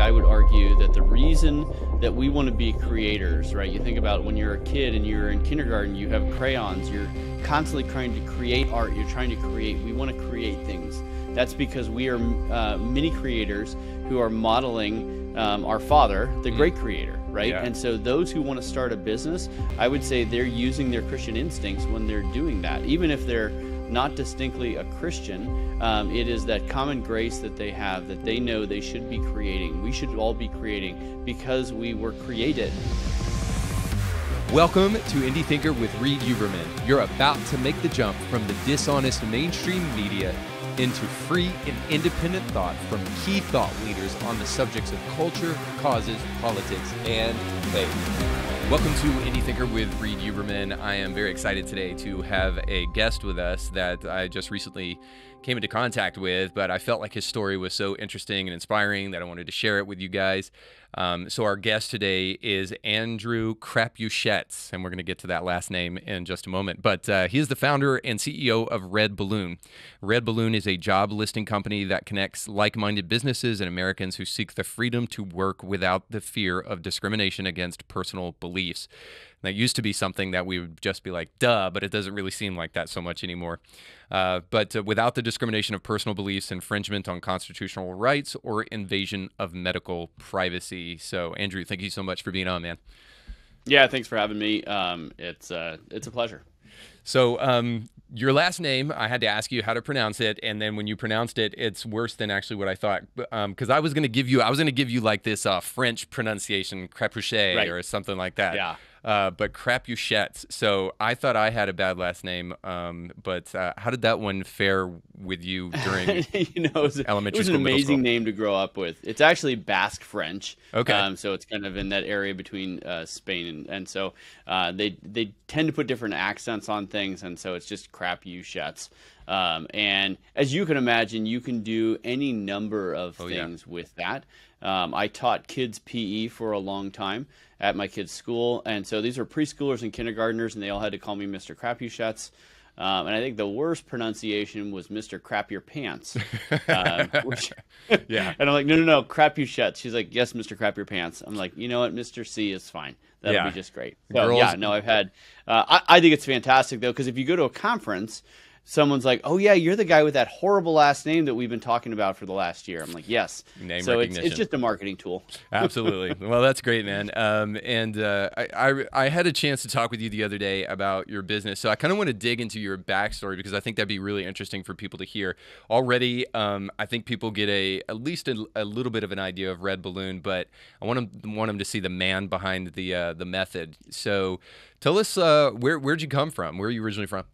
I would argue that the reason that we want to be creators, right? You think about when you're a kid and you're in kindergarten, you have crayons, you're constantly trying to create art, you're trying to create, we want to create things. That's because we are mini creators who are modeling our father, the great creator, right? Yeah. And so those who want to start a business, I would say they're using their Christian instincts when they're doing that. Even if they're not distinctly a Christian, it is that common grace that they have, that they know they should be creating. We should all be creating because we were created. Welcome to Indie Thinker with Reed Huberman. You're about to make the jump from the dishonest mainstream media into free and independent thought from key thought leaders on the subjects of culture, causes, politics, and faith. Welcome to Indie Thinker with Reed Huberman. I am very excited today to have a guest with us that I just recently came into contact with, but I felt like his story was so interesting and inspiring that I wanted to share it with you guys. So our guest today is Ancur Crapuchettes, and we're going to get to that last name in just a moment. But he is the founder and CEO of redballoon. redballoon is a job listing company that connects like-minded businesses and Americans who seek the freedom to work without the fear of discrimination against personal beliefs. That used to be something that we would just be like, duh, but it doesn't really seem like that so much anymore. But without the discrimination of personal beliefs, infringement on constitutional rights, or invasion of medical privacy. So, Andrew, thank you so much for being on, man. Yeah, thanks for having me. It's a pleasure. So, your last name, I had to ask you how to pronounce it, and then when you pronounced it, it's worse than actually what I thought. Because I was going to give you like this French pronunciation, Crapuchet, Right, or something like that. Yeah. But Crapuchettes. So I thought I had a bad last name. But how did that one fare with you during it was elementary an school, middle amazing school? name to grow up with. It's actually Basque French. Okay. So it's kind of in that area between Spain and so they tend to put different accents on things, and so it's just Crapuchettes. And as you can imagine, you can do any number of things with that. I taught kids PE for a long time at my kids' school, and so these were preschoolers and kindergartners, and they all had to call me Mr. Crapuchettes. And I think the worst pronunciation was Mr. Crap Your Pants. Yeah. And I'm like, no, Crapuchettes. She's like, yes, Mr. Crap Your Pants. I'm like, you know what, Mr. C is fine. That'll be just great. So, Girls. yeah, no, I've had, I think it's fantastic, though, because if you go to a conference, someone's like, oh, yeah, you're the guy with that horrible last name that we've been talking about for the last year. I'm like, yes. Name so recognition. it's just a marketing tool. Absolutely. Well, that's great, man. I had a chance to talk with you the other day about your business. So I kind of want to dig into your backstory because I think that'd be really interesting for people to hear. Already, I think people get at least a little bit of an idea of redballoon, but I want them to see the man behind the method. So tell us, where'd you come from? Where are you originally from?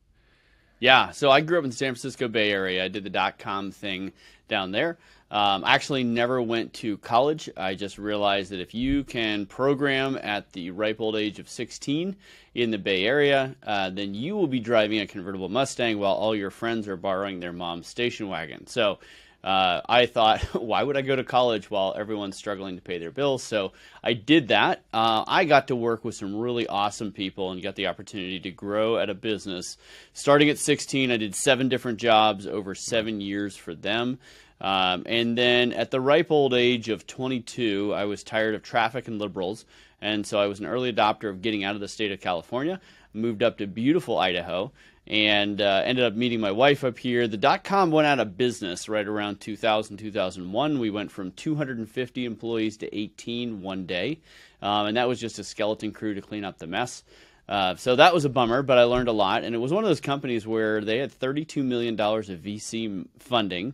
Yeah, so I grew up in the San Francisco Bay Area. I did the .com thing down there. I actually never went to college. I just realized that if you can program at the ripe old age of 16 in the Bay Area, then you will be driving a convertible Mustang while all your friends are borrowing their mom's station wagon. So I thought, why would I go to college while everyone's struggling to pay their bills? So I did that. I got to work with some really awesome people and got the opportunity to grow at a business. Starting at 16, I did 7 different jobs over 7 years for them. And then at the ripe old age of 22, I was tired of traffic and liberals. And so I was an early adopter of getting out of the state of California, moved up to beautiful Idaho, and ended up meeting my wife up here. The .com went out of business right around 2000, 2001. We went from 250 employees to 18 one day, and that was just a skeleton crew to clean up the mess. So that was a bummer, but I learned a lot, and it was one of those companies where they had $32 million of VC funding,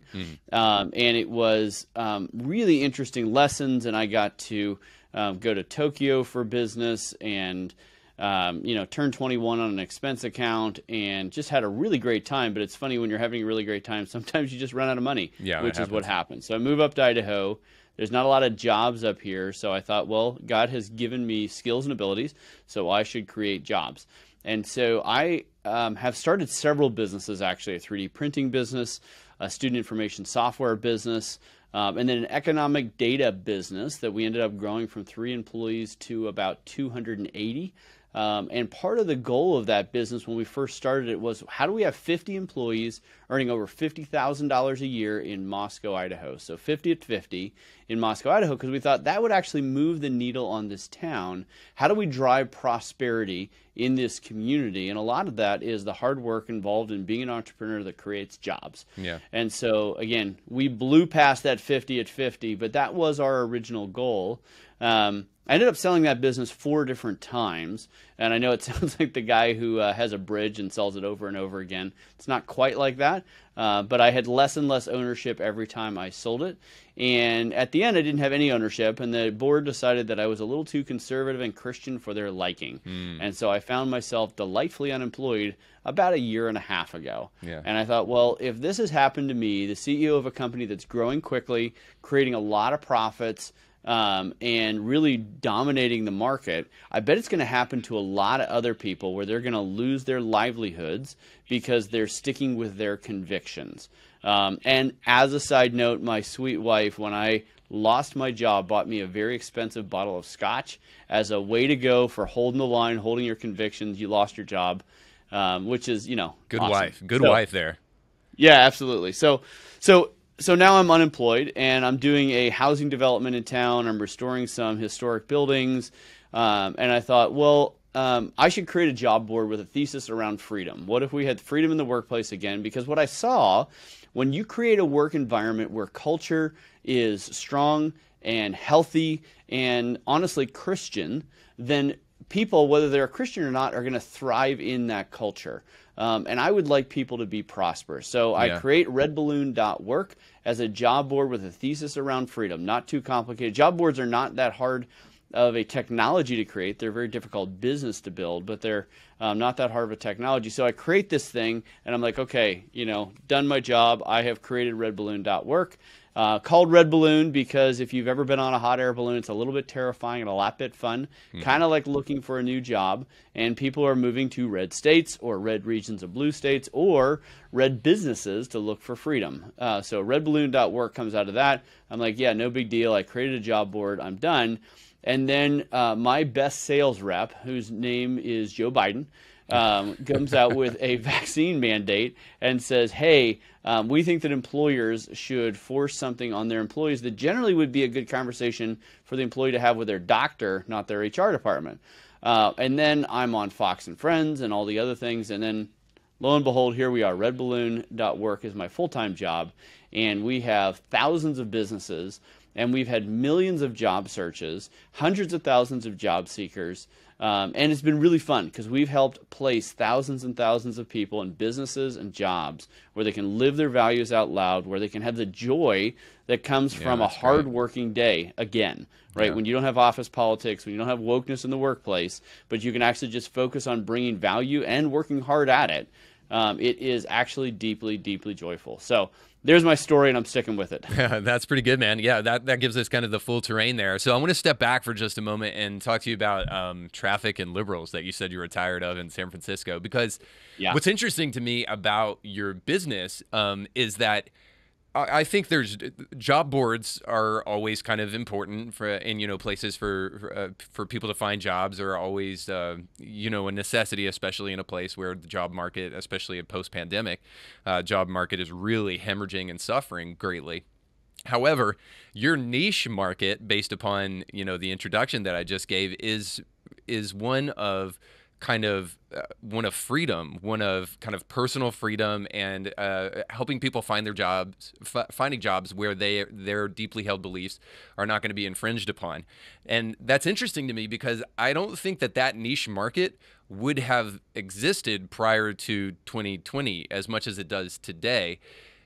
and it was really interesting lessons, and I got to go to Tokyo for business and turn 21 on an expense account and just had a really great time. But it's funny when you're having a really great time, sometimes you just run out of money, which is what happens. So I move up to Idaho. There's not a lot of jobs up here. So I thought, well, God has given me skills and abilities, so I should create jobs. And so I have started several businesses, actually, a 3D printing business, a student information software business, and then an economic data business that we ended up growing from 3 employees to about 280. And part of the goal of that business when we first started it was, how do we have 50 employees earning over $50,000 a year in Moscow, Idaho? So 50 at 50 in Moscow, Idaho, because we thought that would actually move the needle on this town. How do we drive prosperity in this community? And a lot of that is the hard work involved in being an entrepreneur that creates jobs. Yeah. And so, again, we blew past that 50 at 50, but that was our original goal. I ended up selling that business 4 different times, and I know it sounds like the guy who has a bridge and sells it over and over again. It's not quite like that, but I had less and less ownership every time I sold it, and at the end I didn't have any ownership, and the board decided that I was a little too conservative and Christian for their liking, and so I found myself delightfully unemployed about a year and a half ago. Yeah. And I thought, well, if this has happened to me, the CEO of a company that's growing quickly, creating a lot of profits, and really dominating the market, I bet it's going to happen to a lot of other people where they're going to lose their livelihoods because they're sticking with their convictions. And as a side note, my sweet wife, when I lost my job, bought me a very expensive bottle of scotch as a way to go for holding the line, holding your convictions. You lost your job, which is, good awesome. wife. Good wife there. Yeah, absolutely. So now I'm unemployed, and I'm doing a housing development in town. I'm restoring some historic buildings, and I thought, well, I should create a job board with a thesis around freedom. What if we had freedom in the workplace again? Because what I saw, when you create a work environment where culture is strong and healthy and honestly Christian, then people, whether they're a Christian or not, are going to thrive in that culture. And I would like people to be prosperous. So I create redballoon.work as a job board with a thesis around freedom. Not too complicated. Job boards are not that hard of a technology to create. They're very difficult business to build, but they're not that hard of a technology. So I create this thing, and I'm like, okay, done my job. I have created redballoon.work. Called Red Balloon because if you've ever been on a hot air balloon, it's a little bit terrifying and a lot bit fun, kind of like looking for a new job. And people are moving to red states or red regions of blue states or red businesses to look for freedom. So redballoon.work comes out of that. I'm like, yeah, no big deal. I created a job board. I'm done. And then my best sales rep, whose name is Joe Biden, comes out with a vaccine mandate and says, hey, we think that employers should force something on their employees that generally would be a good conversation for the employee to have with their doctor, not their HR department. And then I'm on Fox and Friends and all the other things. And then lo and behold, here we are. Redballoon.work is my full-time job. And we have thousands of businesses, and we've had millions of job searches, hundreds of thousands of job seekers. And it's been really fun because we've helped place thousands and thousands of people in businesses and jobs where they can live their values out loud, where they can have the joy that comes from a hard-working day again, right? When you don't have office politics, when you don't have wokeness in the workplace, but you can actually just focus on bringing value and working hard at it. It is actually deeply, deeply joyful. So there's my story, and I'm sticking with it. That's pretty good, man. Yeah, that gives us kind of the full terrain there. So I want to step back for just a moment and talk to you about traffic and liberals that you said you were tired of in San Francisco. Because what's interesting to me about your business is that I think there's job boards are always kind of important in places for people to find jobs are always a necessity, especially in a place where the job market, especially in post-pandemic, job market is really hemorrhaging and suffering greatly. However, your niche market, based upon the introduction that I just gave, is one of freedom, one of kind of personal freedom, and helping people find their jobs, finding jobs where their deeply held beliefs are not going to be infringed upon. And that's interesting to me because I don't think that niche market would have existed prior to 2020 as much as it does today.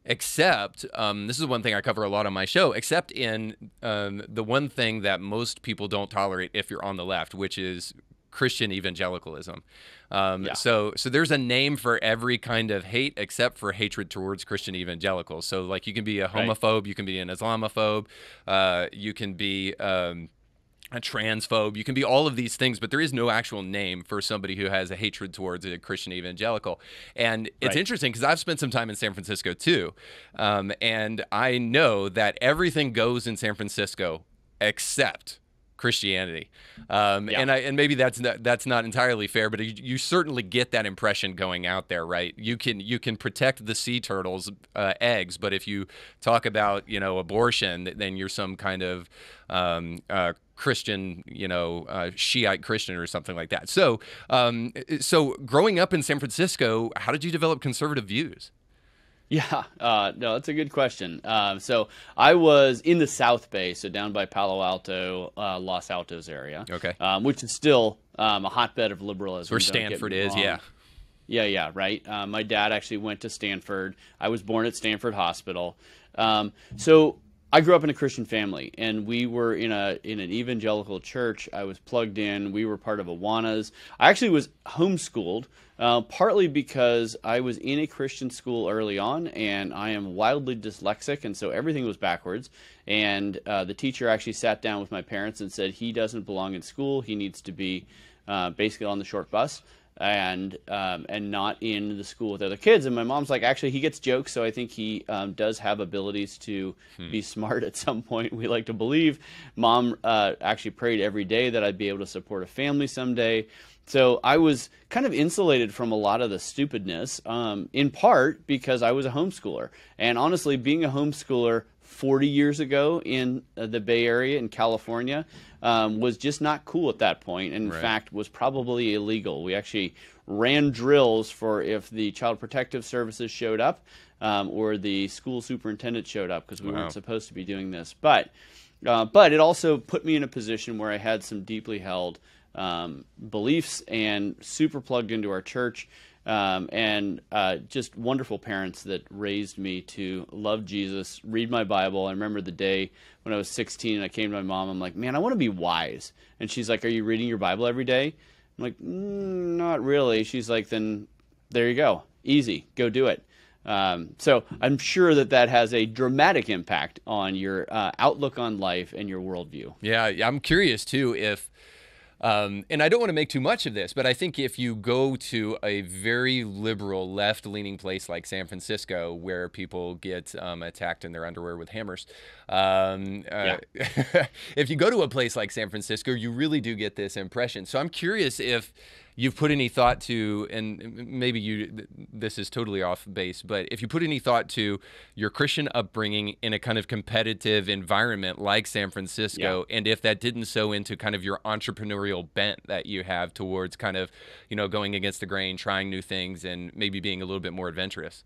Except, this is one thing I cover a lot on my show, except in the one thing that most people don't tolerate if you're on the left, which is Christian evangelicalism. So there's a name for every kind of hate except for hatred towards Christian evangelicals. So like you can be a homophobe, you can be an Islamophobe, you can be a transphobe, you can be all of these things, but there is no actual name for somebody who has a hatred towards a Christian evangelical. And it's interesting because I've spent some time in San Francisco too. And I know that everything goes in San Francisco except Christianity. Yeah. And maybe that's not entirely fair, but you certainly get that impression going out there, right? You can protect the sea turtles' eggs, but if you talk about abortion, then you're some kind of Christian, Shiite Christian or something like that. So growing up in San Francisco, how did you develop conservative views? Yeah, no, that's a good question. So I was in the South Bay, so down by Palo Alto, Los Altos area. Okay. Which is still a hotbed of liberalism. Where Stanford is, yeah. Yeah, right. My dad actually went to Stanford. I was born at Stanford Hospital. So I grew up in a Christian family, and we were in an evangelical church. I was plugged in. We were part of Awanas. I actually was homeschooled, partly because I was in a Christian school early on, and I am wildly dyslexic, and so everything was backwards. And the teacher actually sat down with my parents and said he doesn't belong in school. He needs to be basically on the short bus. And not in the school with other kids. And my mom's like, actually, he gets jokes, so I think he does have abilities to be smart at some point. We like to believe. Mom actually prayed every day that I'd be able to support a family someday. So I was kind of insulated from a lot of the stupidness, in part because I was a homeschooler. And honestly, being a homeschooler 40 years ago in the Bay Area in California was just not cool at that point, and in fact was probably illegal. We actually ran drills for if the Child Protective Services showed up or the school superintendent showed up, because we weren't supposed to be doing this. But it also put me in a position where I had some deeply held beliefs and super plugged into our church. And just wonderful parents that raised me to love Jesus, read my Bible. I remember the day when I was 16 and I came to my mom. I'm like, man, I want to be wise. And she's like, are you reading your Bible every day? I'm like, not really. She's like, then there you go. Easy. Go do it. So I'm sure that has a dramatic impact on your outlook on life and your worldview. Yeah, I'm curious, too, if and I don't want to make too much of this, but I think if you go to a very liberal, left-leaning place like San Francisco, where people get attacked in their underwear with hammers, if you go to a place like San Francisco, you really do get this impression. So I'm curious if you've put any thought to, and maybe this is totally off base, but if you put any thought to your Christian upbringing in a kind of competitive environment like San Francisco, and if that didn't sow into kind of your entrepreneurial bent that you have towards kind of, going against the grain, trying new things, and maybe being a little bit more adventurous.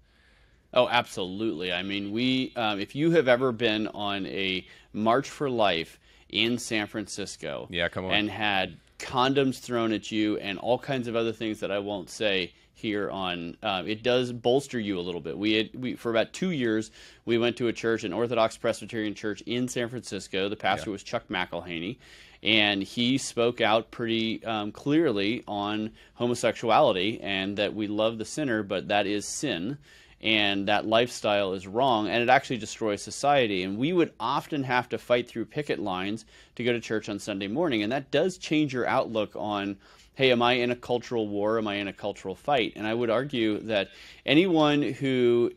Oh, absolutely. I mean, if you have ever been on a March for Life in San Francisco, come on, and had condoms thrown at you and all kinds of other things that I won't say here on, it does bolster you a little bit. We for about 2 years, we went to a church, an Orthodox Presbyterian church in San Francisco. The pastor was Chuck McElhaney, and he spoke out pretty clearly on homosexuality and that we love the sinner, but that is sin. And that lifestyle is wrong, and it actually destroys society. And we would often have to fight through picket lines to go to church on Sunday morning, and that does change your outlook on, hey, am I in a cultural war? Am I in a cultural fight? And I would argue that anyone who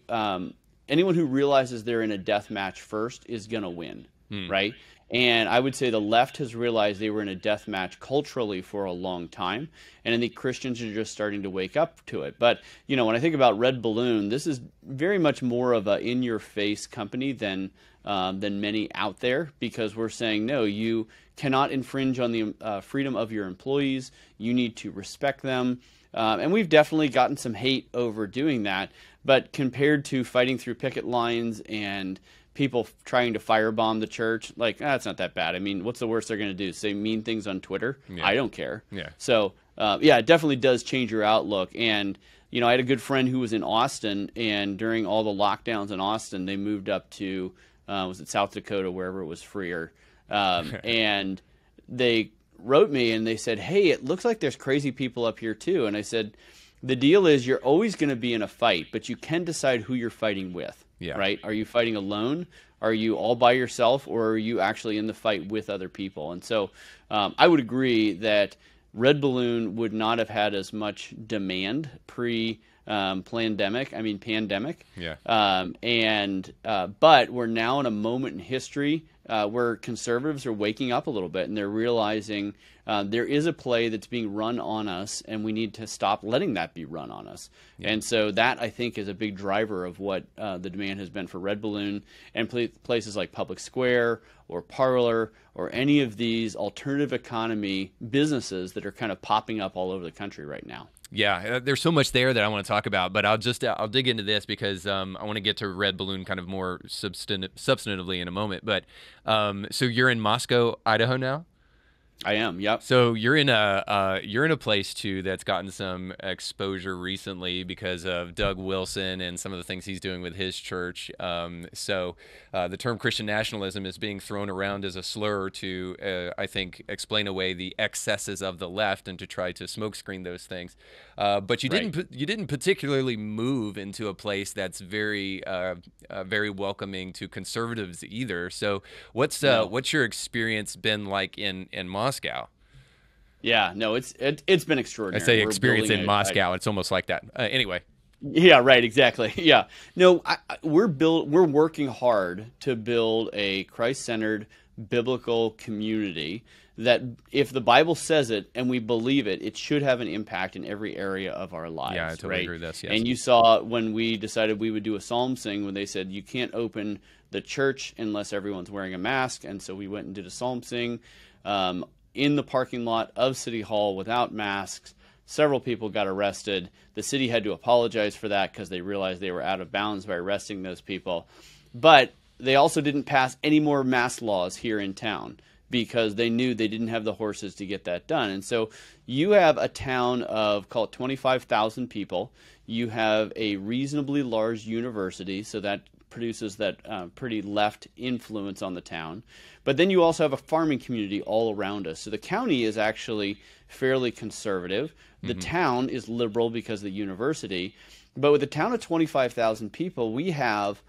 realizes they're in a death match first is going to win, right? And I would say the left has realized they were in a death match culturally for a long time, and I think Christians are just starting to wake up to it. But, when I think about Red Balloon, this is very much more of a in-your-face company than many out there, because we're saying, no, you cannot infringe on the freedom of your employees. You need to respect them. And we've definitely gotten some hate over doing that, but compared to fighting through picket lines and people trying to firebomb the church, like, it's not that bad. I mean, what's the worst they're going to do? Say mean things on Twitter? I don't care. So, it definitely does change your outlook. And, I had a good friend who was in Austin, and during all the lockdowns in Austin, they moved up to, was it South Dakota, wherever it was freer. And they wrote me and they said, hey, it looks like there's crazy people up here too. And I said, the deal is you're always going to be in a fight, but you can decide who you're fighting with. Right? Are you fighting alone? Are you all by yourself? Or are you actually in the fight with other people? And so I would agree that Red Balloon would not have had as much demand pandemic. But we're now in a moment in history where conservatives are waking up a little bit, and they're realizing there is a play that's being run on us, and we need to stop letting that be run on us. Yeah. And so that, I think, is a big driver of what the demand has been for Red Balloon and places like Public Square or Parlor or any of these alternative economy businesses that are kind of popping up all over the country right now. Yeah, there's so much there that I want to talk about, but I'll dig into this because I want to get to Red Balloon kind of more substantively in a moment. But so you're in Moscow, Idaho now? I am, yep. So you're in a place too that's gotten some exposure recently because of Doug Wilson and some of the things he's doing with his church. So the term Christian nationalism is being thrown around as a slur to, I think, explain away the excesses of the left and to try to smokescreen those things. But you didn't particularly move into a place that's very very welcoming to conservatives either. So what's your experience been like in Moscow? Yeah, no, it's been extraordinary. I say experience in Moscow. It's almost like that. Anyway. Yeah, right, exactly. Yeah. No, we're working hard to build a Christ-centered biblical community that if the Bible says it and we believe it, it should have an impact in every area of our lives. Yeah, I totally agree with this. Yes. And you saw when we decided we would do a psalm sing when they said you can't open the church unless everyone's wearing a mask, and so we went and did a psalm sing in the parking lot of City Hall without masks. Several people got arrested. The city had to apologize for that because they realized they were out of bounds by arresting those people. But they also didn't pass any more mask laws here in town because they knew they didn't have the horses to get that done. And so you have a town of, call it 25,000 people. You have a reasonably large university, so that produces that pretty left influence on the town. But then you also have a farming community all around us. So the county is actually fairly conservative. The town is liberal because of the university. But with a town of 25,000 people, we have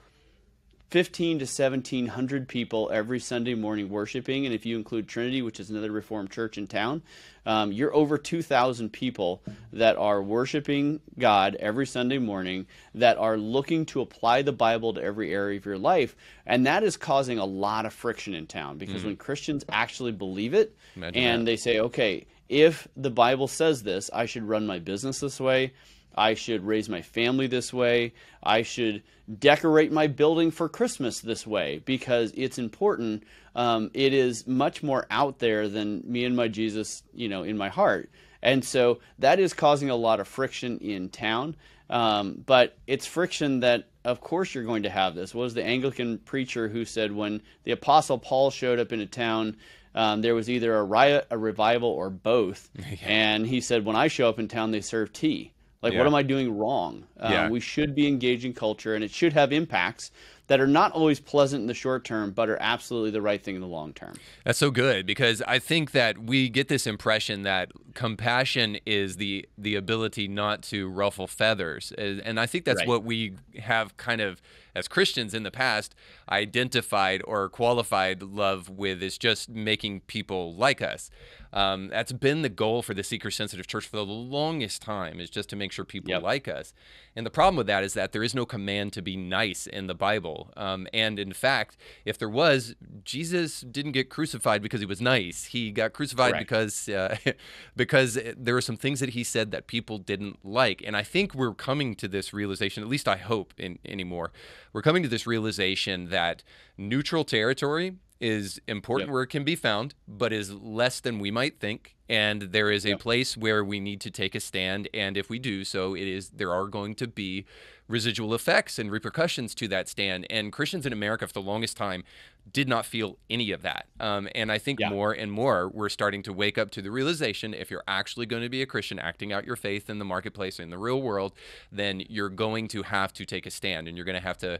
1,500 to 1,700 people every Sunday morning worshiping. And if you include Trinity, which is another Reformed church in town, you're over 2,000 people that are worshiping God every Sunday morning, that are looking to apply the Bible to every area of your life. And that is causing a lot of friction in town because when Christians actually believe it, they say, okay, if the Bible says this, I should run my business this way, I should raise my family this way, I should decorate my building for Christmas this way because it's important. It is much more out there than me and my Jesus, in my heart. And so that is causing a lot of friction in town. But it's friction that, of course, you're going to have this. What was the Anglican preacher who said when the Apostle Paul showed up in a town, there was either a riot, a revival, or both. And he said, when I show up in town, they serve tea. Like, what am I doing wrong? We should be engaging culture, and it should have impacts that are not always pleasant in the short term, but are absolutely the right thing in the long term. That's so good, because I think that we get this impression that compassion is the ability not to ruffle feathers. And I think that's what we have kind of, as Christians in the past, identified or qualified love with, is just making people like us. That's been the goal for the seeker-sensitive church for the longest time, is just to make sure people like us. And the problem with that is that there is no command to be nice in the Bible. And in fact, if there was, Jesus didn't get crucified because he was nice. He got crucified because there were some things that he said that people didn't like. And I think we're coming to this realization, at least I hope anymore, we're coming to this realization that neutral territory is important where it can be found, but is less than we might think. And there is a place where we need to take a stand. And if we do so, there are going to be residual effects and repercussions to that stand. And Christians in America for the longest time did not feel any of that. And I think more and more we're starting to wake up to the realization, if you're actually going to be a Christian acting out your faith in the marketplace, in the real world, then you're going to have to take a stand, and you're going to have to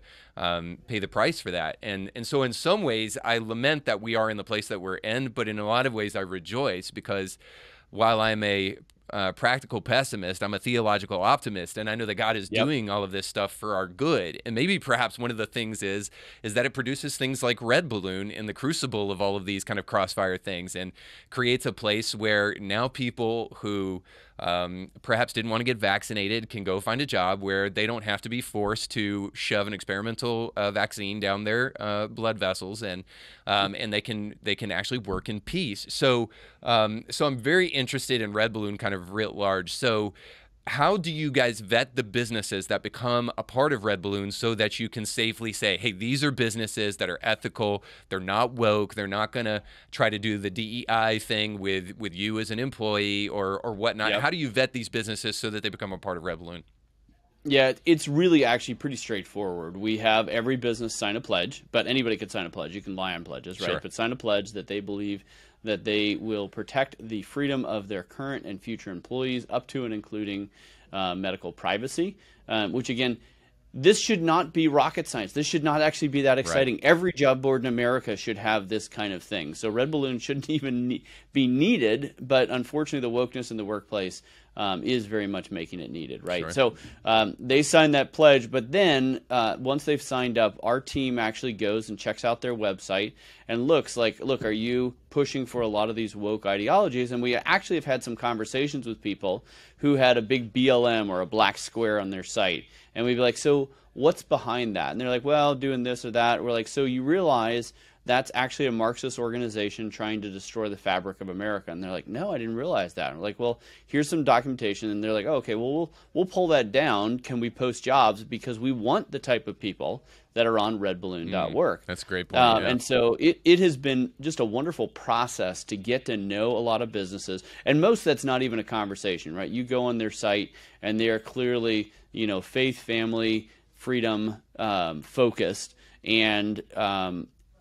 pay the price for that. And so in some ways, I lament that we are in the place that we're in, but in a lot of ways I rejoice, because while I'm a practical pessimist, I'm a theological optimist, and I know that God is doing all of this stuff for our good. And maybe perhaps one of the things is that it produces things like Red Balloon in the crucible of all of these kind of crossfire things, and creates a place where now people who perhaps didn't want to get vaccinated can go find a job where they don't have to be forced to shove an experimental vaccine down their blood vessels, and they can actually work in peace. So so I'm very interested in Red Balloon kind of writ large. So how do you guys vet the businesses that become a part of Red Balloon so that you can safely say, hey, these are businesses that are ethical, they're not woke, they're not going to try to do the DEI thing with you as an employee or whatnot? Yep. How do you vet these businesses so that they become a part of Red Balloon? Yeah, it's really actually pretty straightforward. We have every business sign a pledge, but anybody could sign a pledge. You can lie on pledges, right? Sure. But sign a pledge that they believe that they will protect the freedom of their current and future employees up to and including medical privacy, which again, this should not be rocket science. This should not actually be that exciting. Right. Every job board in America should have this kind of thing. So Red Balloon shouldn't even be needed, but unfortunately the wokeness in the workplace is very much making it needed, right? Sure. So they signed that pledge, but then once they've signed up, our team actually goes and checks out their website and looks like, look, are you pushing for a lot of these woke ideologies? And we actually have had some conversations with people who had a big BLM or a black square on their site. And we'd be like, so what's behind that? And they're like, well, doing this or that. We're like, so you realize that's actually a Marxist organization trying to destroy the fabric of America? And they're like, no, I didn't realize that. And we're like, well, here's some documentation. And they're like, oh, okay, well, we'll pull that down. Can we post jobs? Because we want the type of people that are on redballoon.work. That's a great point. Yeah. And so it has been just a wonderful process to get to know a lot of businesses. And most that's not even a conversation, right? You go on their site and they are clearly, faith, family, freedom focused. And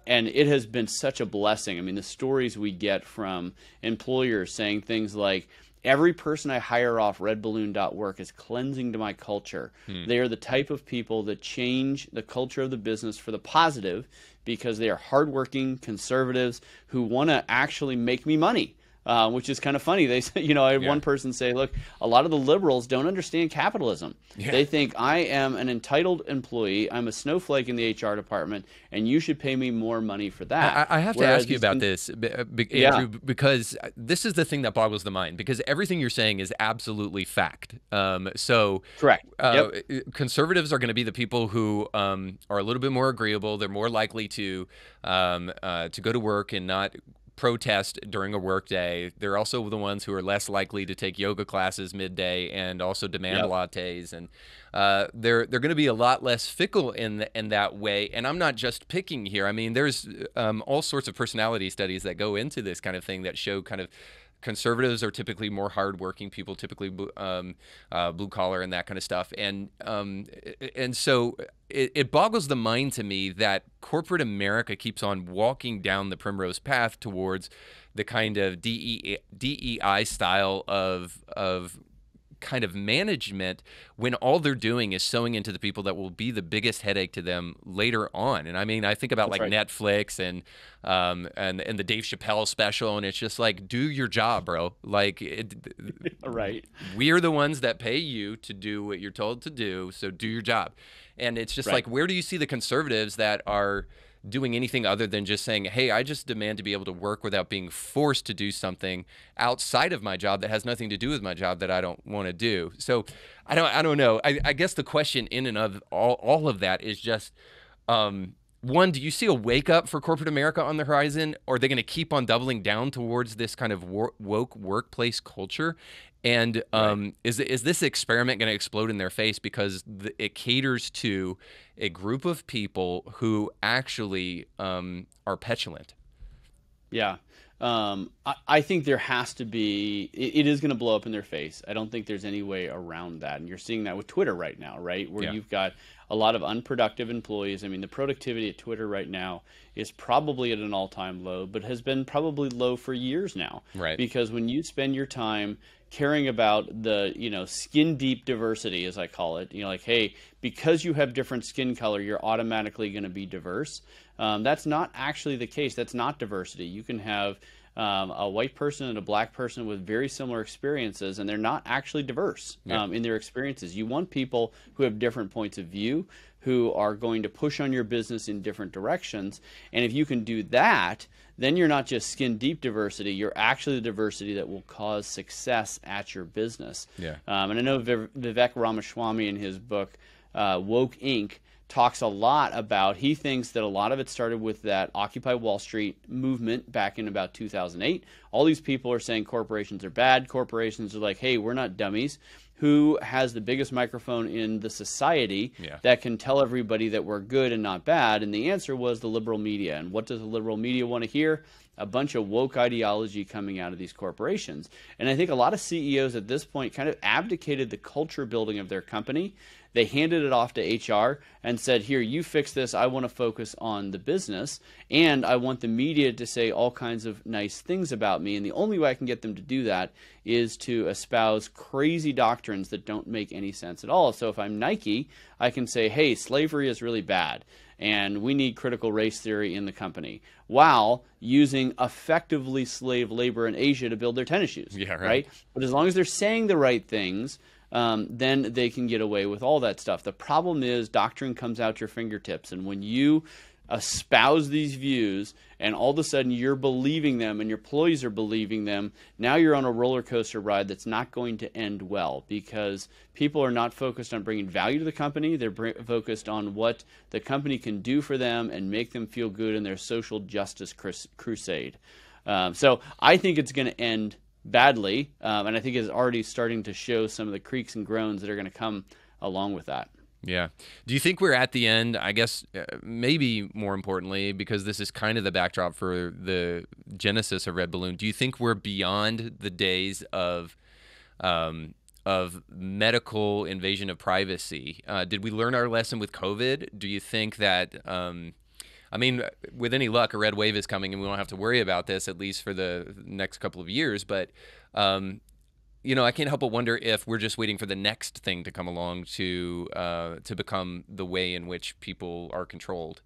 it has been such a blessing. I mean, the stories we get from employers saying things like, every person I hire off redballoon.work is cleansing to my culture. They are the type of people that change the culture of the business for the positive because they are hardworking conservatives who want to actually make me money. Which is kind of funny. They say, I had one person say, look, a lot of the liberals don't understand capitalism. Yeah. They think I am an entitled employee. I'm a snowflake in the HR department, and you should pay me more money for that. I have to ask you about this, Andrew, because this is the thing that boggles the mind, because everything you're saying is absolutely fact. Correct. Conservatives are going to be the people who are a little bit more agreeable. They're more likely to go to work and not protest during a work day. They're also the ones who are less likely to take yoga classes midday and also demand lattes. And they're going to be a lot less fickle in that way. And I'm not just picking here. I mean, there's all sorts of personality studies that go into this kind of thing that show kind of conservatives are typically more hardworking people, typically blue collar and that kind of stuff. And so it boggles the mind to me that corporate America keeps on walking down the primrose path towards the kind of DEI style of kind of management when all they're doing is sowing into the people that will be the biggest headache to them later on. And I mean, I think about Netflix and the Dave Chappelle special, and it's just like, do your job, bro. Like, we're the ones that pay you to do what you're told to do, so do your job. And it's just like, where do you see the conservatives that are doing anything other than just saying, hey, I just demand to be able to work without being forced to do something outside of my job that has nothing to do with my job that I don't want to do? So I don't know. I guess the question in and of all of that is just, one, do you see a wake up for corporate America on the horizon? Or are they going to keep on doubling down towards this kind of woke workplace culture? And is this experiment going to explode in their face because it caters to a group of people who actually are petulant? Yeah. I think there has to be, it is going to blow up in their face. I don't think there's any way around that. And you're seeing that with Twitter right now, right? Where you've got a lot of unproductive employees. I mean, the productivity at Twitter right now is probably at an all-time low, but has been probably low for years now. Right. Because when you spend your time caring about the, skin deep diversity, as I call it, like, hey, because you have different skin color, you're automatically going to be diverse. That's not actually the case. That's not diversity. You can have a white person and a black person with very similar experiences, and they're not actually diverse in their experiences. You want people who have different points of view, who are going to push on your business in different directions. And if you can do that, then you're not just skin deep diversity, you're actually the diversity that will cause success at your business. And I know Vivek Ramaswamy in his book, Woke Inc., talks a lot about, he thinks that a lot of it started with that Occupy Wall Street movement back in about 2008. All these people are saying corporations are bad. Corporations are like, hey, we're not dummies. Who has the biggest microphone in the society that can tell everybody that we're good and not bad? And the answer was the liberal media. And what does the liberal media want to hear? A bunch of woke ideology coming out of these corporations. And I think a lot of CEOs at this point kind of abdicated the culture building of their company. They handed it off to HR and said, here, you fix this. I want to focus on the business, and I want the media to say all kinds of nice things about me. And the only way I can get them to do that is to espouse crazy doctrines that don't make any sense at all. So if I'm Nike, I can say, hey, slavery is really bad, and we need critical race theory in the company, while using effectively slave labor in Asia to build their tennis shoes. Right? But as long as they're saying the right things, then they can get away with all that stuff. The problem is doctrine comes out your fingertips, and when you espouse these views and all of a sudden you're believing them and your employees are believing them, now you're on a roller coaster ride that's not going to end well, because people are not focused on bringing value to the company. They're focused on what the company can do for them and make them feel good in their social justice crusade. So I think it's going to end badly, and I think it's already starting to show some of the creaks and groans that are going to come along with that. Yeah. Do you think we're at the end? I guess maybe more importantly, because this is kind of the backdrop for the genesis of Red Balloon, do you think we're beyond the days of medical invasion of privacy? Did we learn our lesson with COVID? Do you think that I mean, with any luck, a red wave is coming, and we won't have to worry about this, at least for the next couple of years. But, you know, I can't help but wonder if we're just waiting for the next thing to come along to become the way in which people are controlled.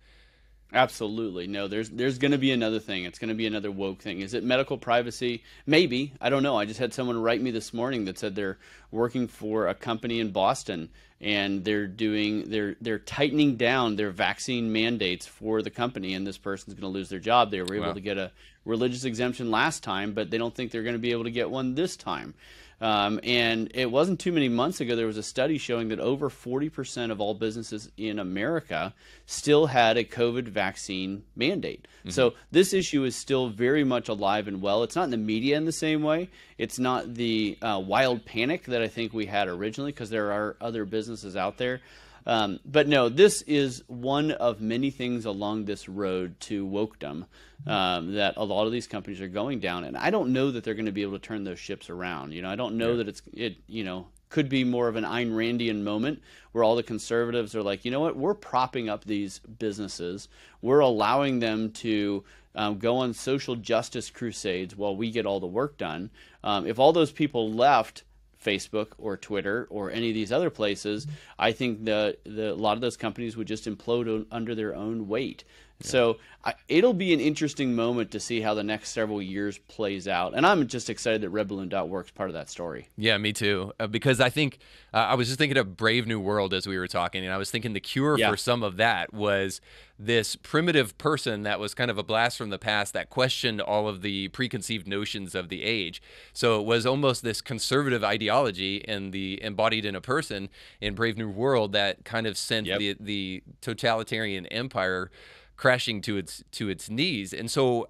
Absolutely. No, there's going to be another thing. It's going to be another woke thing. Is it medical privacy? Maybe. I don't know. I just had someone write me this morning that said they're working for a company in Boston, and they're tightening down their vaccine mandates for the company, and this person's going to lose their job. They were able to get a religious exemption last time, but they don't think they're going to be able to get one this time. And it wasn't too many months ago, there was a study showing that over 40% of all businesses in America still had a COVID vaccine mandate. So this issue is still very much alive and well. It's not in the media in the same way. It's not the wild panic that I think we had originally, because there are other businesses out there. But no, this is one of many things along this road to wokedom that a lot of these companies are going down, and I don't know that they're going to be able to turn those ships around. You know, I don't know that it could be more of an Ayn Randian moment where all the conservatives are like, you know what, we're propping up these businesses, we're allowing them to go on social justice crusades while we get all the work done. If all those people left Facebook or Twitter or any of these other places, I think a lot of those companies would just implode under their own weight. So it'll be an interesting moment to see how the next several years plays out. And I'm just excited that redballoon.work is part of that story. Yeah, me too. Because I think I was just thinking of Brave New World as we were talking, and I was thinking the cure for some of that was this primitive person that was kind of a blast from the past that questioned all of the preconceived notions of the age. So it was almost this conservative ideology embodied in a person in Brave New World that kind of sent the totalitarian empire crashing to its knees. And so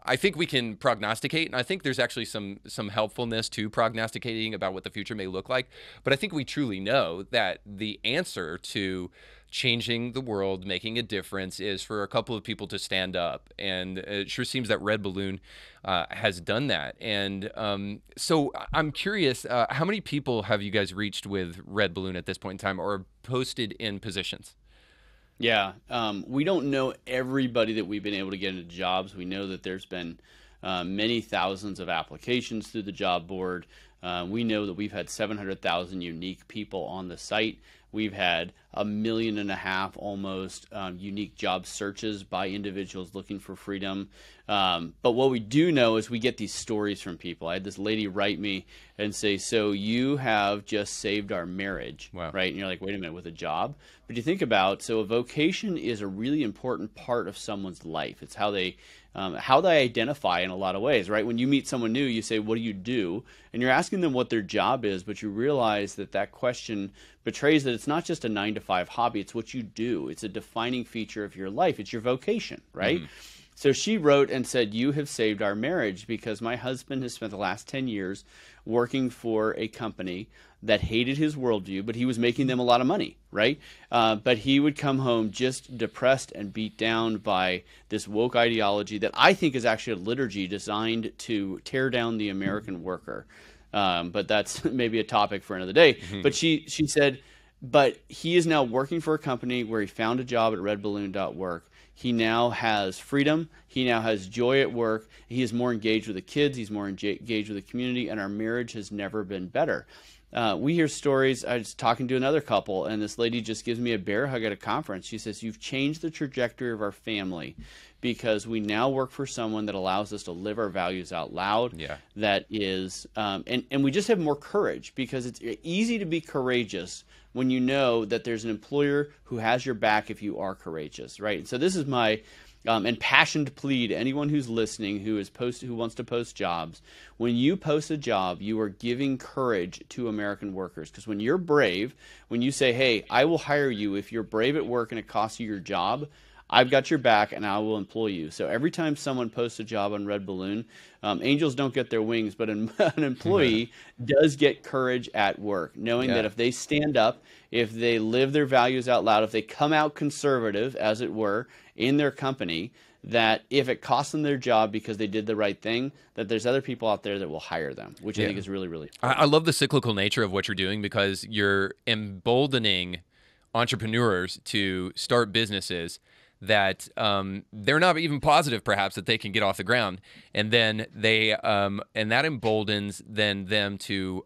I think we can prognosticate, and I think there's actually some helpfulness to prognosticating about what the future may look like. But I think we truly know that the answer to changing the world, making a difference, is for a couple of people to stand up. And it sure seems that Red Balloon has done that. And so I'm curious, how many people have you guys reached with Red Balloon at this point in time, or posted in positions? Yeah, we don't know everybody that we've been able to get into jobs. We know that there's been many thousands of applications through the job board. We know that we've had 700,000 unique people on the site. We've had 1.5 million almost unique job searches by individuals looking for freedom. But what we do know is we get these stories from people. I had this lady write me and say, so you have just saved our marriage, Wow. right? And you're like, wait a minute, with a job? But you think about, so a vocation is a really important part of someone's life. It's how they identify in a lot of ways, right? When you meet someone new, you say, what do you do? And you're asking them what their job is, but you realize that that question betrays that it's not just a 9-to-5 hobby, it's what you do. It's a defining feature of your life. It's your vocation, right? So she wrote and said, you have saved our marriage because my husband has spent the last 10 years working for a company that hated his worldview, but he was making them a lot of money, right? But he would come home just depressed and beat down by this woke ideology that I think is actually a liturgy designed to tear down the American worker. But that's maybe a topic for another day. But she said, but he is now working for a company where he found a job at redballoon.work. He now has freedom. He now has joy at work. He is more engaged with the kids. He's more engaged with the community, and our marriage has never been better. We hear stories. I was talking to another couple, and this lady just gives me a bear hug at a conference. She says, you've changed the trajectory of our family because we now work for someone that allows us to live our values out loud. Yeah. That is, and we just have more courage because it's easy to be courageous when you know that there's an employer who has your back if you are courageous, right? And so this is my impassioned plea to anyone who's listening who wants to post jobs. When you post a job, you are giving courage to American workers, because when you're brave, when you say, hey, I will hire you if you're brave at work and it costs you your job, I've got your back and I will employ you. So every time someone posts a job on Red Balloon, angels don't get their wings, but an employee does get courage at work, knowing that if they stand up, if they live their values out loud, if they come out conservative, as it were, in their company, that if it costs them their job because they did the right thing, that there's other people out there that will hire them, which I think is really, really important. I love the cyclical nature of what you're doing because you're emboldening entrepreneurs to start businesses that they're not even positive, perhaps, that they can get off the ground, and then and that emboldens them to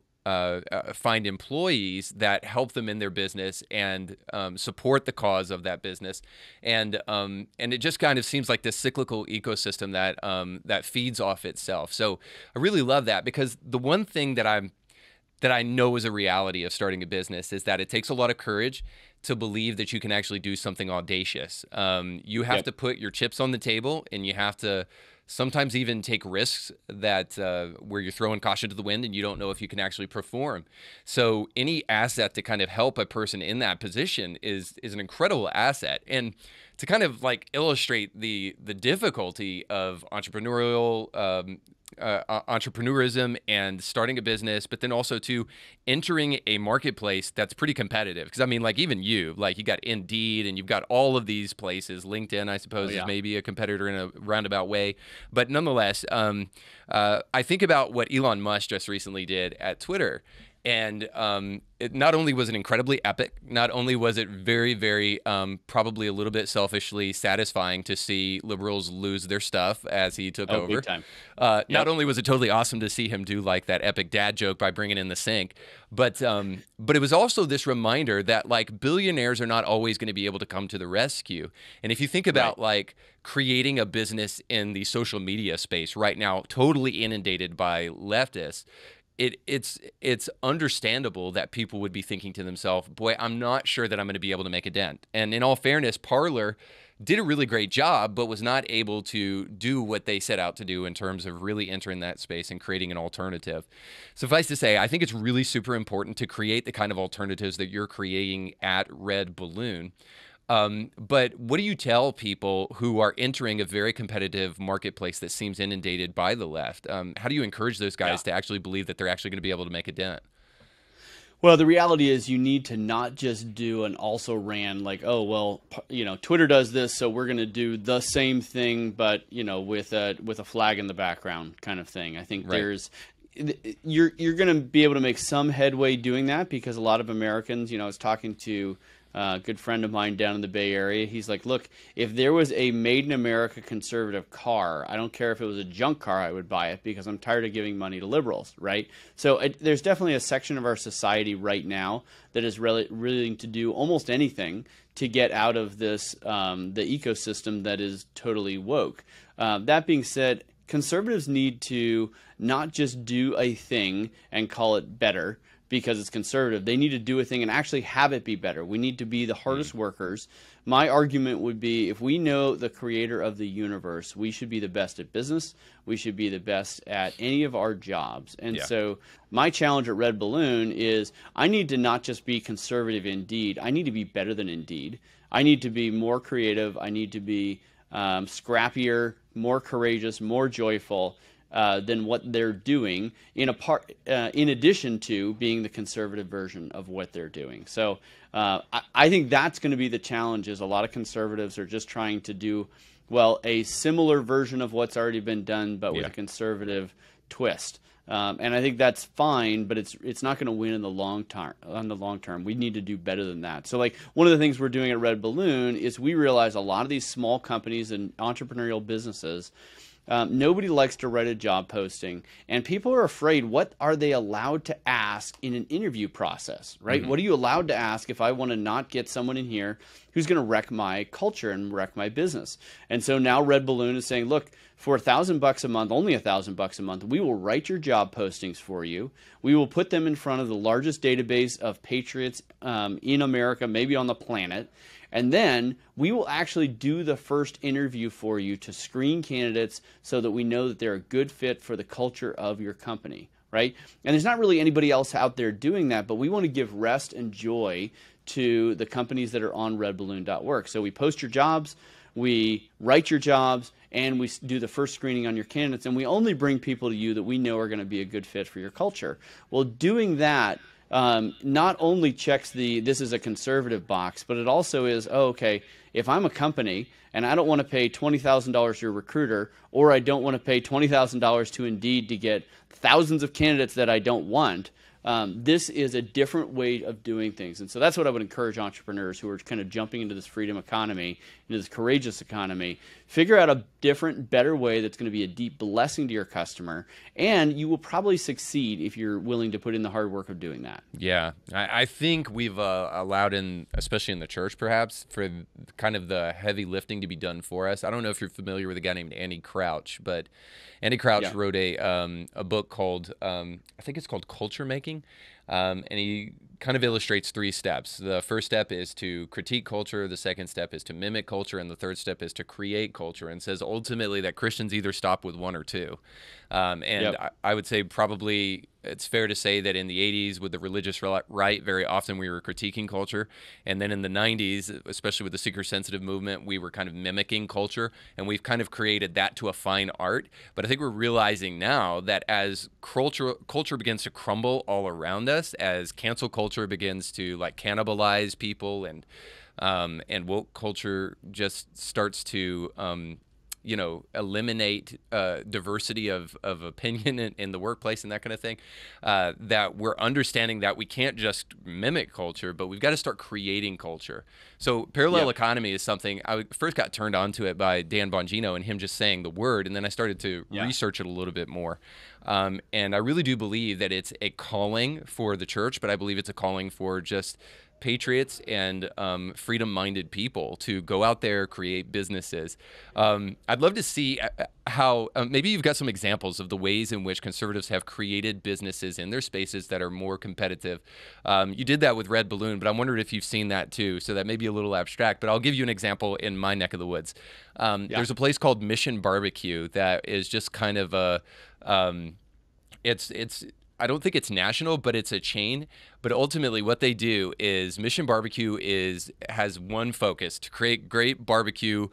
find employees that help them in their business and support the cause of that business, and it just kind of seems like this cyclical ecosystem that feeds off itself. So I really love that, because the one thing that I know is a reality of starting a business is that it takes a lot of courage to believe that you can actually do something audacious. You have to put your chips on the table, and you have to sometimes even take risks that where you're throwing caution to the wind and you don't know if you can actually perform. So any asset to kind of help a person in that position is an incredible asset. And to kind of like illustrate the difficulty of entrepreneurism and starting a business, but then also to entering a marketplace that's pretty competitive. Because I mean, like even you got Indeed and you've got all of these places. LinkedIn, I suppose, is maybe a competitor in a roundabout way. But nonetheless, I think about what Elon Musk just recently did at Twitter. And it not only was it incredibly epic, not only was it very, very probably a little bit selfishly satisfying to see liberals lose their stuff as he took over. Big time. Not only was it totally awesome to see him do like that epic dad joke by bringing in the sink, but it was also this reminder that like billionaires are not always going to be able to come to the rescue. And if you think about like creating a business in the social media space right now, totally inundated by leftists, it's understandable that people would be thinking to themselves, boy, I'm not sure that I'm going to be able to make a dent. And in all fairness, Parler did a really great job, but was not able to do what they set out to do in terms of really entering that space and creating an alternative. Suffice to say, I think it's really super important to create the kind of alternatives that you're creating at Red Balloon. But what do you tell people who are entering a very competitive marketplace that seems inundated by the left? How do you encourage those guys to actually believe that they're actually going to be able to make a dent? Well, the reality is you need to not just do an also ran like, oh, well, Twitter does this, so we're going to do the same thing, but, with a flag in the background kind of thing. I think you're going to be able to make some headway doing that because a lot of Americans, I was talking to good friend of mine down in the Bay Area. He's like, look, if there was a made in America conservative car, I don't care if it was a junk car, I would buy it because I'm tired of giving money to liberals, right? So there's definitely a section of our society right now that is really willing to do almost anything to get out of this, the ecosystem that is totally woke. That being said, conservatives need to not just do a thing and call it better because it's conservative. They need to do a thing and actually have it be better. We need to be the hardest workers. My argument would be, if we know the creator of the universe, we should be the best at business. We should be the best at any of our jobs. And so my challenge at Red Balloon is I need to not just be conservative Indeed. I need to be better than Indeed. I need to be more creative. I need to be scrappier, more courageous, more joyful than what they're doing, in addition to being the conservative version of what they're doing. So I think that's going to be the challenge. Is a lot of conservatives are just trying to do, well, a similar version of what's already been done, but with a conservative twist. And I think that's fine, but it's not going to win in the long term. On the long term, we need to do better than that. So, like, one of the things we're doing at Red Balloon is we realize a lot of these small companies and entrepreneurial businesses, nobody likes to write a job posting, and people are afraid. What are they allowed to ask in an interview process, right? What are you allowed to ask if I want to not get someone in here who's going to wreck my culture and wreck my business? And so now Red Balloon is saying, look, for $1,000 a month, only $1,000 a month, we will write your job postings for you. We will put them in front of the largest database of patriots in America, maybe on the planet. And then we will actually do the first interview for you to screen candidates so that we know that they're a good fit for the culture of your company, right? And there's not really anybody else out there doing that, but we want to give rest and joy to the companies that are on redballoon.work. So we post your jobs, we write your jobs, and we do the first screening on your candidates, and we only bring people to you that we know are going to be a good fit for your culture. Well, doing that not only checks the this is a conservative box, but it also is, oh, okay, if I'm a company and I don't want to pay $20,000 to a recruiter, or I don't want to pay $20,000 to Indeed to get thousands of candidates that I don't want, this is a different way of doing things. And so that's what I would encourage entrepreneurs who are kind of jumping into this freedom economy, into this courageous economy. Figure out a different, better way that's going to be a deep blessing to your customer, and you will probably succeed if you're willing to put in the hard work of doing that. Yeah, I think we've allowed in, especially in the church perhaps, for kind of the heavy lifting to be done for us. I don't know if you're familiar with a guy named Andy Crouch, but Andy Crouch wrote a book called, I think it's called Culture Making, and he kind of illustrates 3 steps. The first step is to critique culture, the second step is to mimic culture, and the third step is to create culture, and says ultimately that Christians either stop with one or two. I would say probably it's fair to say that in the 80s with the religious right, very often we were critiquing culture. And then in the 90s, especially with the seeker-sensitive movement, we were kind of mimicking culture. And we've kind of created that to a fine art. But I think we're realizing now that as culture begins to crumble all around us, as cancel culture begins to like cannibalize people, and woke culture just starts to eliminate diversity of opinion in the workplace and that kind of thing, that we're understanding that we can't just mimic culture, but we've got to start creating culture. So parallel economy is something, I first got turned on to it by Dan Bongino and him just saying the word, and then I started to research it a little bit more. And I really do believe that it's a calling for the church, but I believe it's a calling for just patriots and freedom-minded people to go out there, create businesses. I'd love to see how maybe you've got some examples of the ways in which conservatives have created businesses in their spaces that are more competitive. You did that with Red Balloon, but I'm wondering if you've seen that too, so that may be a little abstract, but I'll give you an example in my neck of the woods. There's a place called Mission Barbecue that is just kind of a it's I don't think it's national, but it's a chain. But ultimately what they do is Mission Barbecue has one focus: to create great barbecue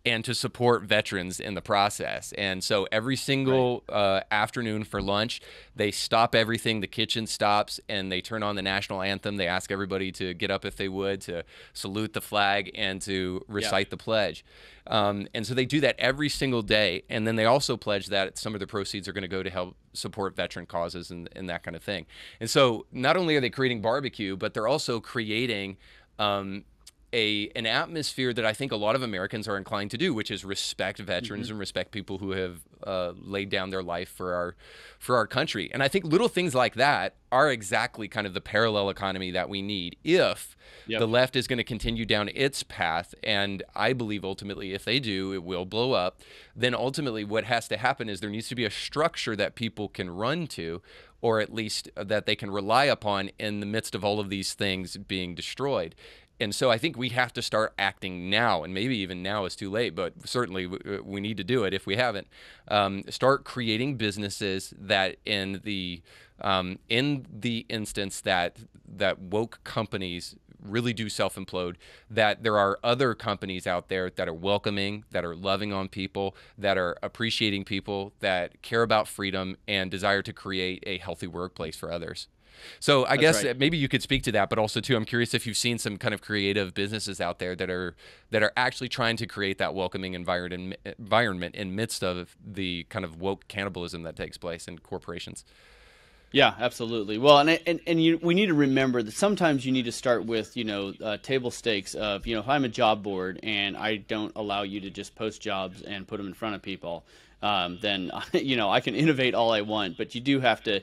and to support veterans in the process. And so every single afternoon for lunch, they stop everything, the kitchen stops, and they turn on the national anthem. They ask everybody to get up if they would, to salute the flag and to recite the pledge. And so they do that every single day. And then they also pledge that some of the proceeds are going to go to help support veteran causes and that kind of thing. And so not only are they creating barbecue, but they're also creating an atmosphere that I think a lot of Americans are inclined to do, which is respect veterans and respect people who have laid down their life for our country. And I think little things like that are exactly kind of the parallel economy that we need if the left is going to continue down its path. And I believe ultimately if they do, it will blow up. Then ultimately what has to happen is there needs to be a structure that people can run to, or at least that they can rely upon in the midst of all of these things being destroyed. And so I think we have to start acting now, and maybe even now is too late, but certainly we need to do it if we haven't. Start creating businesses that in the instance that woke companies really do self-implode, that there are other companies out there that are welcoming, that are loving on people, that are appreciating people, that care about freedom and desire to create a healthy workplace for others. So I guess maybe you could speak to that, but also too, I'm curious if you've seen some kind of creative businesses out there that are actually trying to create that welcoming environment in midst of the kind of woke cannibalism that takes place in corporations. Yeah, absolutely. Well, we need to remember that sometimes you need to start with, table stakes of, if I'm a job board and I don't allow you to just post jobs and put them in front of people, then, I can innovate all I want, but you do have to,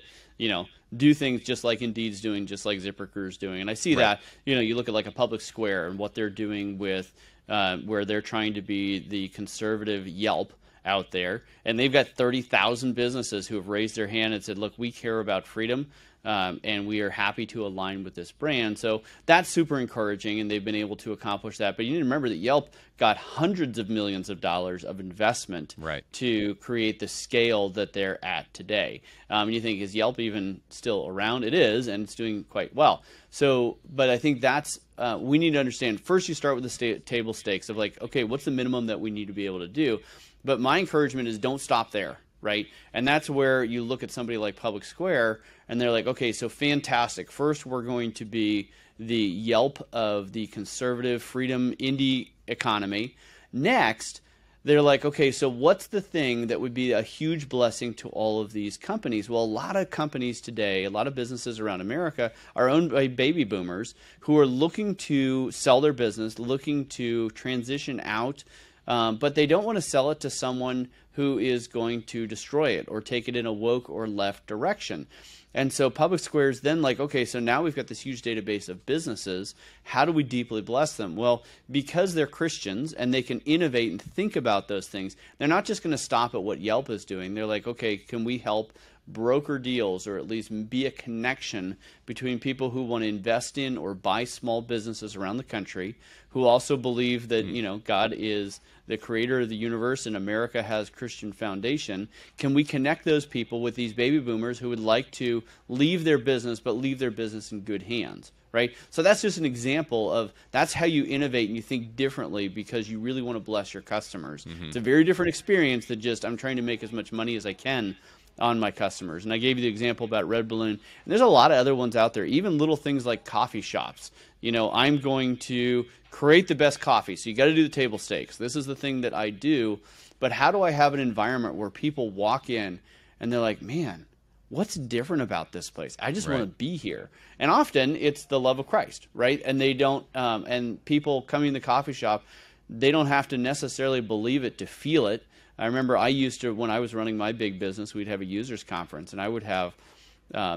do things just like Indeed's doing, just like ZipRecruiter's doing. And I see that, you look at like a Public Square and what they're doing with where they're trying to be the conservative Yelp out there. And they've got 30,000 businesses who have raised their hand and said, look, we care about freedom. And we are happy to align with this brand. So that's super encouraging, and they've been able to accomplish that. But you need to remember that Yelp got hundreds of millions of dollars of investment to create the scale that they're at today. And you think, is Yelp even still around? It is, and it's doing quite well. So, but I think that's, we need to understand, first you start with the table stakes of like, okay, what's the minimum that we need to be able to do? But my encouragement is don't stop there. Right? And that's where you look at somebody like Public Square and they're like, okay, so fantastic. First, we're going to be the Yelp of the conservative freedom indie economy. Next, they're like, okay, so what's the thing that would be a huge blessing to all of these companies? Well, a lot of companies today, a lot of businesses around America are owned by baby boomers who are looking to sell their business, looking to transition out, but they don't want to sell it to someone who is going to destroy it or take it in a woke or left direction. And so Public Square is then like, okay, so now we've got this huge database of businesses. How do we deeply bless them? Well, because they're Christians and they can innovate and think about those things, they're not just going to stop at what Yelp is doing. They're like, okay, can we help broker deals or at least be a connection between people who want to invest in or buy small businesses around the country, who also believe that, God is the creator of the universe and America has Christian foundation. Can we connect those people with these baby boomers who would like to leave their business, but leave their business in good hands? Right? So that's just an example of that's how you innovate and you think differently because you really want to bless your customers. It's a very different experience than just I'm trying to make as much money as I can on my customers. And I gave you the example about Red Balloon. And there's a lot of other ones out there, even little things like coffee shops. I'm going to create the best coffee. So you got to do the table stakes. This is the thing that I do. But how do I have an environment where people walk in and they're like, man, what's different about this place? I just want to be here. And often it's the love of Christ, right? And they don't, and people coming in the coffee shop, they don't have to necessarily believe it to feel it. I remember I used to, when I was running my big business, we'd have a users conference, and I would have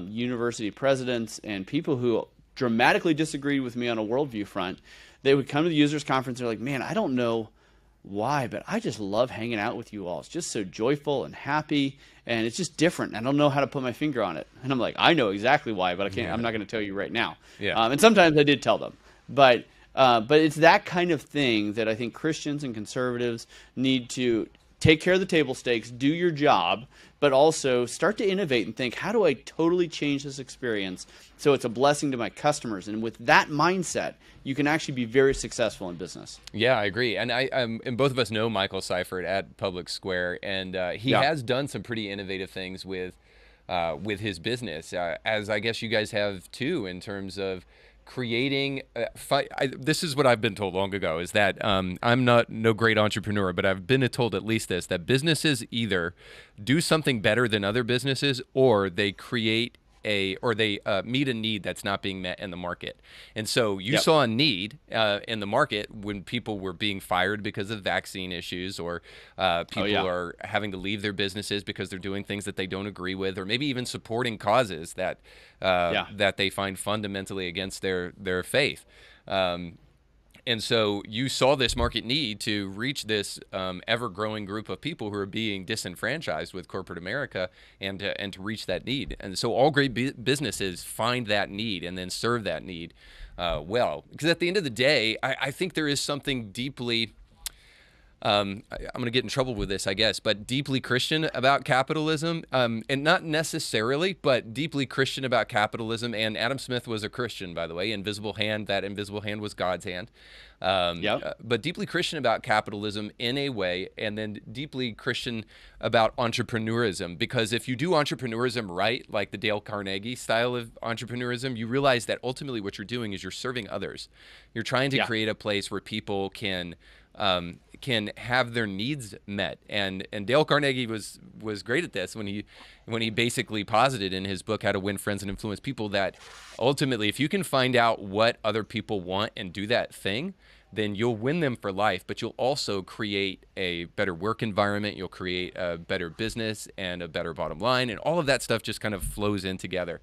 university presidents and people who dramatically disagreed with me on a worldview front. They would come to the users conference, they're like, man, I don't know why, but I just love hanging out with you all. It's just so joyful and happy, and it's just different. I don't know how to put my finger on it. And I'm like, I know exactly why, but I can't. I'm not going to tell you right now. And sometimes I did tell them, but it's that kind of thing that I think Christians and conservatives need to take care of the table stakes, do your job, but also start to innovate and think, how do I totally change this experience so it's a blessing to my customers? And with that mindset, you can actually be very successful in business. Yeah, I agree. And and both of us know Michael Seifert at Public Square, and he has done some pretty innovative things with his business, as I guess you guys have too, in terms of creating this is what I've been told long ago, is that I'm no great entrepreneur, but I've been told at least this, that businesses either do something better than other businesses or they create meet a need that's not being met in the market. And so you Yep. saw a need in the market when people were being fired because of vaccine issues, or people are having to leave their businesses because they're doing things that they don't agree with, or maybe even supporting causes that that they find fundamentally against their faith. And so you saw this market need to reach this ever-growing group of people who are being disenfranchised with corporate America, and to reach that need. And so all great businesses find that need and then serve that need well. Because at the end of the day, I think there is something deeply I'm going to get in trouble with this, I guess, but deeply Christian about capitalism, and not necessarily, but deeply Christian about capitalism. And Adam Smith was a Christian, by the way. Invisible hand, that invisible hand was God's hand. But deeply Christian about capitalism in a way, and then deeply Christian about entrepreneurism. Because if you do entrepreneurism right, like the Dale Carnegie style of entrepreneurism, you realize that ultimately what you're doing is you're serving others. You're trying to create a place where people can have their needs met, and Dale Carnegie was great at this when he basically posited in his book How to Win Friends and Influence People that ultimately if you can find out what other people want and do that thing, then you'll win them for life, but you'll also create a better work environment, you'll create a better business and a better bottom line, and all of that stuff just kind of flows in together.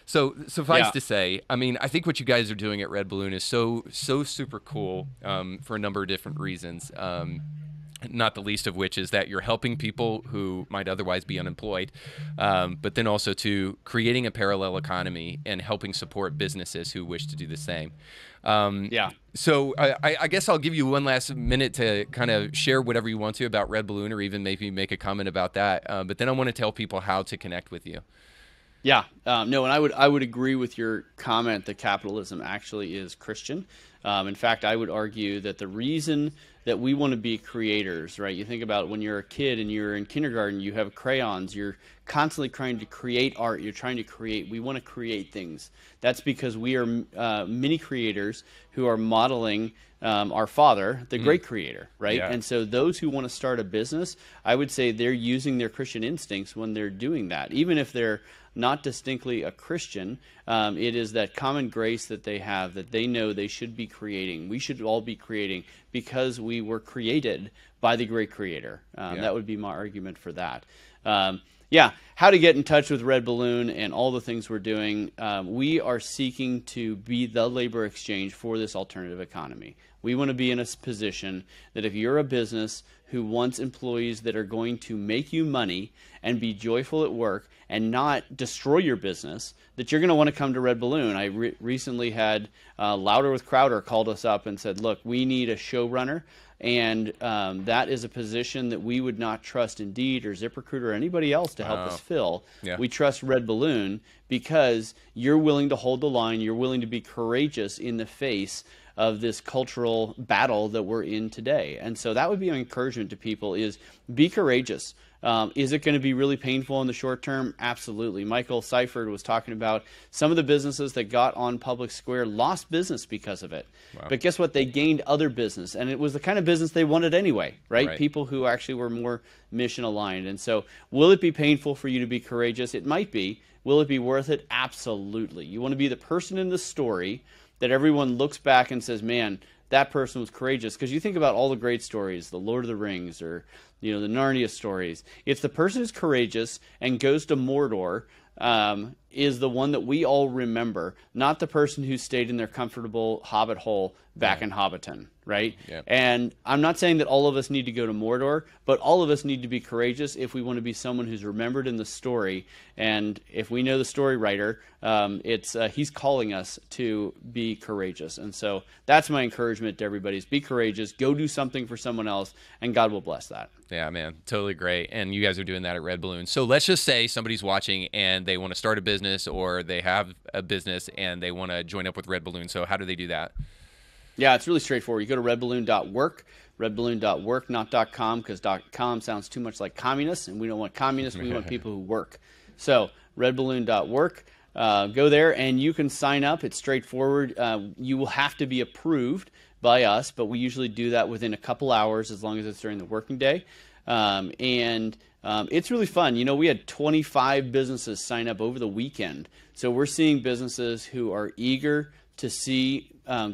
So suffice to say, I mean, I think what you guys are doing at Red Balloon is so super cool for a number of different reasons. Not the least of which is that you're helping people who might otherwise be unemployed, but then also to creating a parallel economy and helping support businesses who wish to do the same. So I guess I'll give you one last minute to kind of share whatever you want to about Red Balloon, or even maybe make a comment about that. But then I want to tell people how to connect with you. Yeah, no, and I would agree with your comment that capitalism actually is Christian. In fact, I would argue that the reason that we want to be creators, right? You think about when you're a kid and you're in kindergarten, you have crayons, you're constantly trying to create art, you're trying to create, we want to create things. That's because we are mini creators who are modeling our Father, the great creator, right? And so those who want to start a business, I would say they're using their Christian instincts when they're doing that. Even if they're not distinctly a Christian, it is that common grace that they have, that they know they should be creating. We should all be creating because we were created by the great creator. That would be my argument for that. How to get in touch with Red Balloon and all the things we're doing. We are seeking to be the labor exchange for this alternative economy. We want to be in a position that if you're a business who wants employees that are going to make you money and be joyful at work and not destroy your business, that you're going to want to come to Red Balloon. I recently had Louder with Crowder called us up and said, look, we need a showrunner. And that is a position that we would not trust Indeed or ZipRecruiter or anybody else to help us fill. We trust Red Balloon because you're willing to hold the line. You're willing to be courageous in the face of this cultural battle that we're in today. And so that would be an encouragement to people is be courageous. Is it going to be really painful in the short term? Absolutely. Michael Seifert was talking about some of the businesses that got on Public Square lost business because of it. But guess what? They gained other business, and it was the kind of business they wanted anyway, right? People who actually were more mission aligned. And so will it be painful for you to be courageous? It might be. Will it be worth it? Absolutely. You want to be the person in the story that everyone looks back and says, man, that person was courageous. Because you think about all the great stories, the Lord of the Rings or the Narnia stories. If the person is courageous and goes to Mordor, is the one that we all remember, not the person who stayed in their comfortable hobbit hole back in Hobbiton, right? And I'm not saying that all of us need to go to Mordor, but all of us need to be courageous if we want to be someone who's remembered in the story. And if we know the story writer, he's calling us to be courageous. And so that's my encouragement to everybody is be courageous, go do something for someone else, and God will bless that. Yeah, man, totally great. And you guys are doing that at Red Balloon. So let's just say somebody's watching and they want to start a business or they have a business and they want to join up with Red Balloon. So how do they do that? Yeah, it's really straightforward. You go to redballoon.work, redballoon.work, not .com, because .com sounds too much like communists, and we don't want communists. We want people who work. So redballoon.work, go there, and you can sign up. It's straightforward. You will have to be approved by us, but we usually do that within a couple hours as long as it's during the working day. It's really fun. You know, we had 25 businesses sign up over the weekend. So we're seeing businesses who are eager to see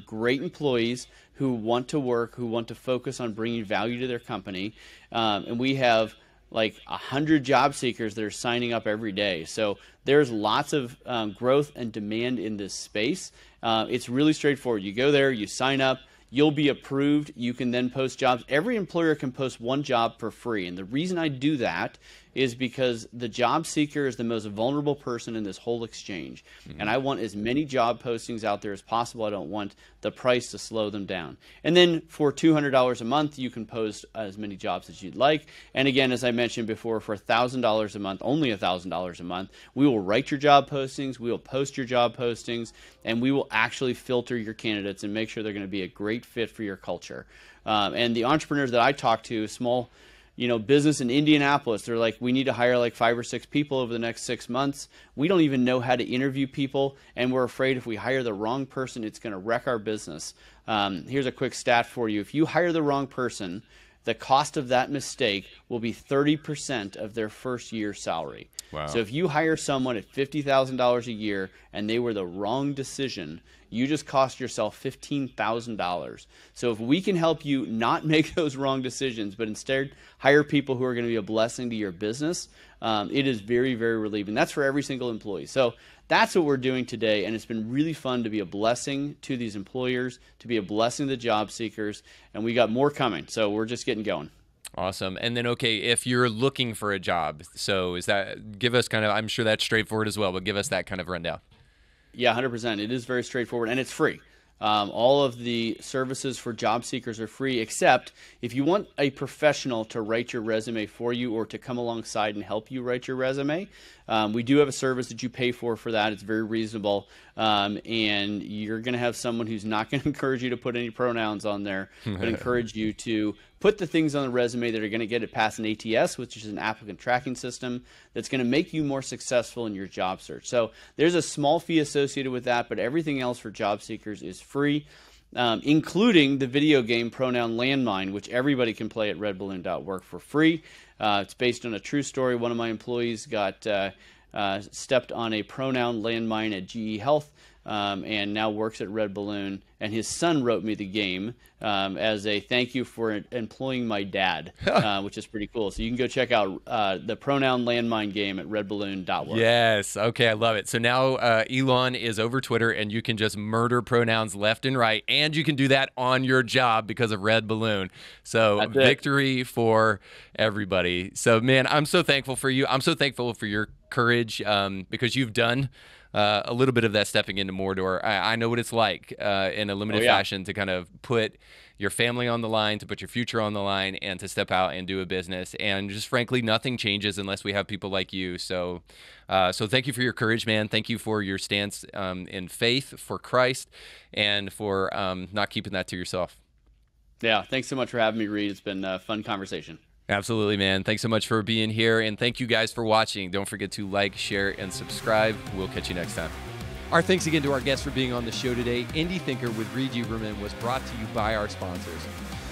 great employees who want to work, who want to focus on bringing value to their company. And we have like 100 job seekers that are signing up every day. So there's lots of growth and demand in this space. It's really straightforward. You go there, you sign up, you'll be approved. You can then post jobs. Every employer can post one job for free. And the reason I do that is because the job seeker is the most vulnerable person in this whole exchange. And I want as many job postings out there as possible. I don't want the price to slow them down. And then for $200 a month, you can post as many jobs as you'd like. And again, as I mentioned before, for $1,000 a month, only $1,000 a month, we will write your job postings, we will post your job postings, and we will actually filter your candidates and make sure they're going to be a great fit for your culture. And the entrepreneurs that I talk to, small business in Indianapolis, they're like, we need to hire like 5 or 6 people over the next 6 months. We don't even know how to interview people, and we're afraid if we hire the wrong person, it's going to wreck our business. Here's a quick stat for you. If you hire the wrong person, the cost of that mistake will be 30% of their first year's salary. Wow. So if you hire someone at $50,000 a year and they were the wrong decision, you just cost yourself $15,000. So if we can help you not make those wrong decisions, but instead hire people who are going to be a blessing to your business, it is very, very relieving. That's for every single employee. So that's what we're doing today, and it's been really fun to be a blessing to these employers, to be a blessing to the job seekers, and we got more coming. So we're just getting going. Awesome. And then, okay, if you're looking for a job, so give us kind of, I'm sure that's straightforward as well, but give us that kind of rundown. Yeah, 100%. It is very straightforward, and it's free. All of the services for job seekers are free, except if you want a professional to write your resume for you or to come alongside and help you write your resume, we do have a service that you pay for that. It's very reasonable, and you're going to have someone who's not going to encourage you to put any pronouns on there, but encourage you to put the things on the resume that are going to get it past an ATS, which is an applicant tracking system, that's going to make you more successful in your job search. So there's a small fee associated with that, but everything else for job seekers is free, including the video game Pronoun Landmine, which everybody can play at redballoon.work for free. It's based on a true story. One of my employees got stepped on a pronoun landmine at GE Health, and now works at Red Balloon, and his son wrote me the game as a thank you for employing my dad, which is pretty cool. So you can go check out the Pronoun Landmine game at redballoon.work. Yes. Okay, I love it. So now Elon is over Twitter, and you can just murder pronouns left and right, and you can do that on your job because of Red Balloon. So victory for everybody. So, man, I'm so thankful for you. I'm so thankful for your courage because you've done a little bit of that stepping into Mordor. I know what it's like in a limited fashion to kind of put your family on the line, to put your future on the line, and to step out and do a business. And just frankly, nothing changes unless we have people like you. So so thank you for your courage, man. Thank you for your stance in faith for Christ, and for not keeping that to yourself. Yeah, thanks so much for having me, Reed. It's been a fun conversation. Absolutely, man. Thanks so much for being here, and thank you guys for watching. Don't forget to like, share, and subscribe. We'll catch you next time. Our thanks again to our guests for being on the show today. Indie Thinker with Reed Uberman was brought to you by our sponsors.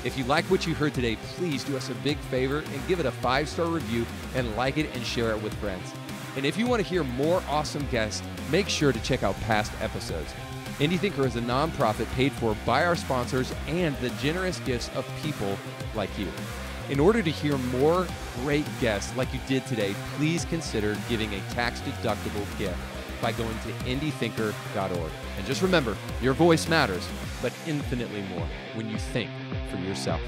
If you like what you heard today, please do us a big favor and give it a 5-star review, and like it and share it with friends. And if you want to hear more awesome guests, make sure to check out past episodes. Indie Thinker is a nonprofit paid for by our sponsors and the generous gifts of people like you. In order to hear more great guests like you did today, please consider giving a tax-deductible gift by going to indiethinker.org. And just remember, your voice matters, but infinitely more when you think for yourself.